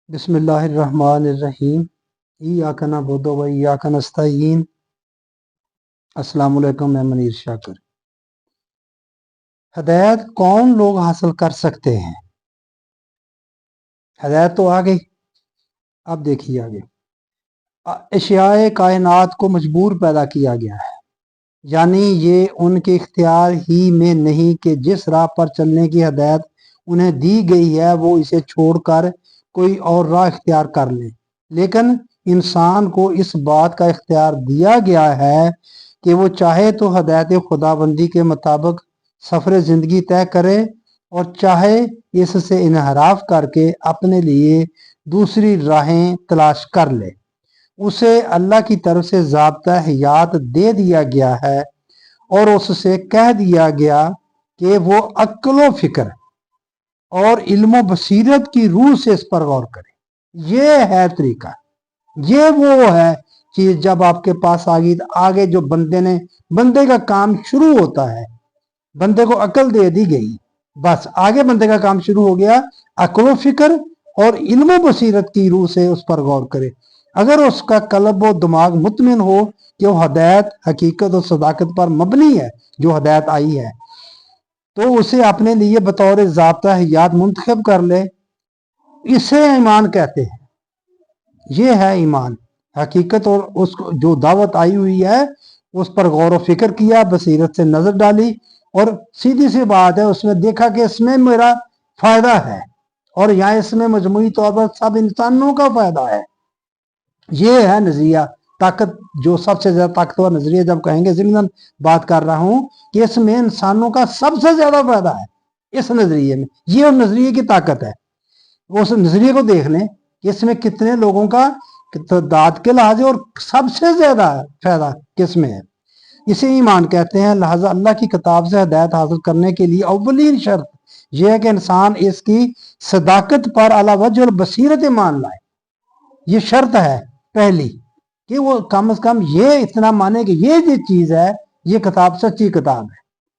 बिस्मिल्लाहिर्रहमानिर्रहीम। इय्याक नअबुदु व इय्याक नस्तईन। अस्सलामु अलैकुम। मैं मनीर शाकिर। हदायत कौन लोग हासिल कर सकते हैं? हदायत तो आ गई, अब देखिए आगे। अशियाए कायनात को मजबूर पैदा किया गया है, यानी ये उनके इख्तियार ही में नहीं कि जिस राह पर चलने की हदायत उन्हें दी गई है वो इसे छोड़कर कोई और राह इख्तियार कर लें। लेकिन इंसान को इस बात का इख्तियार दिया गया है कि वो चाहे तो हदायत खुदाबंदी के मुताबिक सफ़र ज़िंदगी तय करे और चाहे इससे इनहराफ करके अपने लिए दूसरी राहें तलाश कर ले। उसे अल्लाह की तरफ से ज़ाब्ता हयात दे दिया गया है और उससे कह दिया गया कि वो अक्ल फिक्र और इल्म बसीरत की रूह से इस पर गौर करे। ये है तरीका, ये वो है चीज जब आपके पास आ गई तो आगे जो बंदे का काम शुरू होता है। बंदे को अकल दे दी गई, बस आगे बंदे का काम शुरू हो गया। अक्ल फिक्र और इल्म बसीरत की रूह से उस पर गौर करे। अगर उसका कल्ब व दिमाग मुतमिन हो कि वो हदायत हकीकत और सदाकत पर मबनी है, जो हदायत आई है, तो उसे अपने लिए बतौर ज़ाब्ता हयात मुंतखब कर ले। इसे ईमान कहते हैं। ये है ईमान, हकीकत और उसको जो दावत आई हुई है उस पर गौर व फिक्र किया, बसीरत से नजर डाली और सीधी सी बात है उसमें देखा कि इसमें मेरा फायदा है और यहाँ इसमें मजमूई तौर पर सब इंसानों का फायदा है। ये है नजरिया ताकत, जो सबसे ज्यादा ताकतवर नजरिया जब कहेंगे जिम्मन बात कर रहा हूं कि इसमें इंसानों का सबसे ज्यादा फायदा है। इस नजरिए में ये और नजरिए की ताकत है। उस नजरिए को देख लें कि इसमें कितने लोगों का दाद के लिहाज और सबसे ज्यादा फायदा किस में है। इसे ईमान कहते हैं। लिहाजा अल्लाह की किताब से हदायत हासिल करने के लिए अव्वलीन शर्त यह है कि इंसान इसकी सदाकत पर अला वजह बसीरत मान लाए। ये शर्त है पहली कि वो कम से कम ये इतना माने कि ये जो चीज है ये किताब सच्ची किताब है,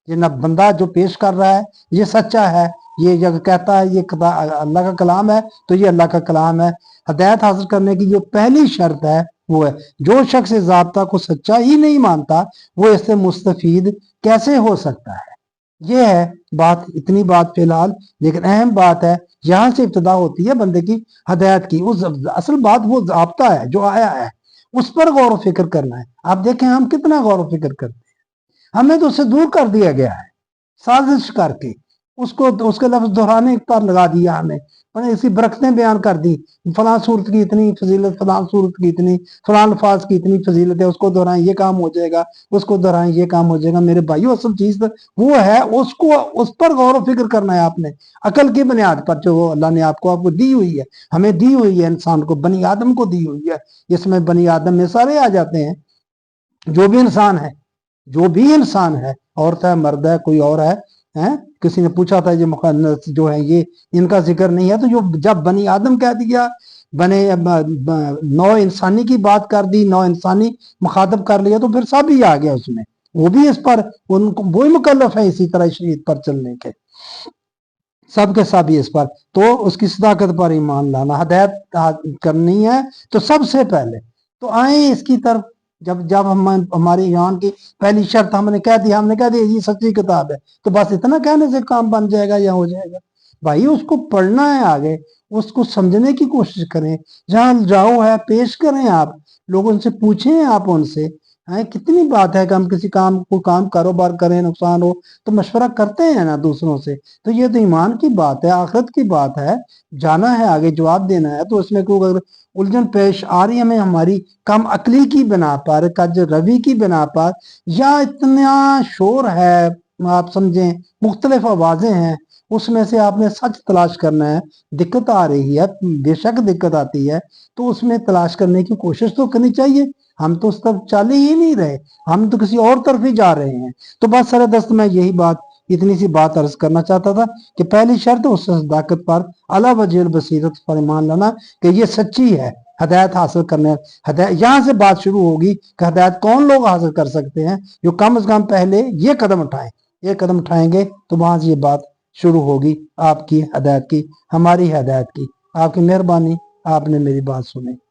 ये न बंदा जो पेश कर रहा है ये सच्चा है, ये जब कहता है ये अल्लाह का कलाम है तो ये अल्लाह का कलाम है। हदायत हासिल करने की जो पहली शर्त है वो है जो शख्स इस ज़ाब्ता को सच्चा ही नहीं मानता वो इससे मुस्तफीद कैसे हो सकता है। ये है बात, इतनी बात फिलहाल। लेकिन अहम बात है, यहां से इब्तदा होती है बंदे की हदायत की। उस असल बात वो ज़ाब्ता है जो आया है, उस पर गौर व फिक्र करना है। आप देखें हम कितना गौर व फिक्र करते हैं। हमें तो उससे दूर कर दिया गया है साजिश करके, उसको उसके लफ्ज दोहराने पर लगा दिया हमें, मैंने इसकी बरकतें बयान कर दी। फलां सूरत की इतनी फजीलत, फलां सूरत की इतनी, फलां अल्फाज की इतनी फजीलत है, उसको दोहराएं ये काम हो जाएगा, उसको दोहराएं ये काम हो जाएगा। मेरे भाइयों असल चीज तो वो है, उसको उस पर गौर व फिक्र करना है आपने अकल की बुनियाद पर जो अल्लाह ने आपको दी हुई है, हमें दी हुई है, इंसान को, बनी आदम को दी हुई है। इसमें बनी आदम में सारे आ जाते हैं, जो भी इंसान है, जो भी इंसान है, औरत है, मर्द है, कोई और है। किसी ने पूछा था ये मुखन्नस जो है ये इनका जिक्र नहीं है, तो जो जब बनी आदम कह दिया, बने नौ इंसानी की बात कर दी, नौ इंसानी मुखातब कर लिया, तो फिर सब ही आ गया उसमें। वो भी इस पर, उनको वही मुकल्लफ है इसी तरह शरीयत पर चलने के, सब के सब ही इस पर। तो उसकी सदाकत पर ईमान लाना, हदायत करनी है तो सबसे पहले तो आए इसकी तरफ। जब जब हम हमारे ईमान की पहली शर्त हमने कह दिया ये सच्ची किताब है, तो बस इतना कहने से काम बन जाएगा या हो जाएगा? भाई उसको पढ़ना है, आगे उसको समझने की कोशिश करें। जहां जाओ है पेश करें, आप लोगों से पूछें, आप उनसे है। कितनी बात है कि हम किसी काम को काम कारोबार करें, नुकसान हो तो मशवरा करते हैं ना दूसरों से। तो ये तो ईमान की बात है, आखिरत की बात है, जाना है आगे, जवाब देना है। तो उसमें कोई अगर उलझन पेश आ रही है हमें हमारी कम अकली की बिना पर, कज रवि की बिना पर, या इतना शोर है, आप समझें मुख्तलिफ आवाजें हैं, उसमें से आपने सच तलाश करना है। दिक्कत आ रही है, बेशक दिक्कत आती है, तो उसमें तलाश करने की कोशिश तो करनी चाहिए। हम तो उस तरफ चल ही नहीं रहे, हम तो किसी और तरफ ही जा रहे हैं। तो बस सर दस्त मैं यही बात, इतनी सी बात अर्ज करना चाहता था कि पहली शर्त उस सदाकत पर अला वजह बसीरत पर ईमान लाना कि ये सच्ची है। हदायत हासिल करने, हदायत यहाँ से बात शुरू होगी कि हदायत कौन लोग हासिल कर सकते हैं, जो कम से कम पहले ये कदम उठाएं। ये कदम उठाएंगे तो वहां से ये बात शुरू होगी आपकी हदायत की, हमारी हदायत की। आपकी मेहरबानी, آپ نے میری بات سنی۔